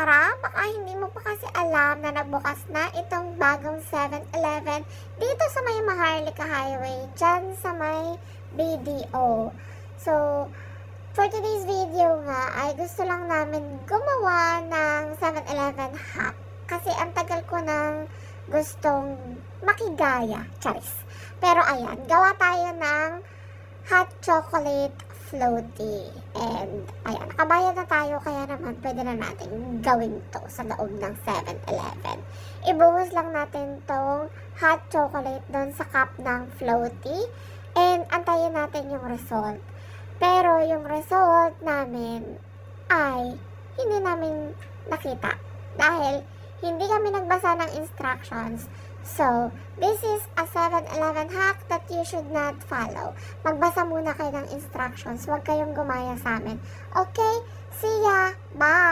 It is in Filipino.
Tara, baka hindi mo pa kasi alam na nagbukas na itong bagong 7-Eleven dito sa may Maharlika Highway, dyan sa may BDO. So, for today's video nga, ay gusto lang namin gumawa ng 7-Eleven hack. Kasi ang tagal ko nang gustong makigaya, charis. Pero ayan, gawa tayo ng hot chocolate floaty. And, ayan, nakabayad na tayo, kaya naman pwede na natin gawin to sa loob ng 7-Eleven. Ibuhos lang natin tong hot chocolate doon sa cup ng floaty. And, antayin natin yung result. Pero, yung result namin ay hindi namin nakita. Dahil, hindi kami nagbasa ng instructions. So, this is a 7-Eleven hack that you should not follow. Magbasa muna kayo ng instructions. Huwag kayong gumaya sa amin. Okay? See ya! Bye!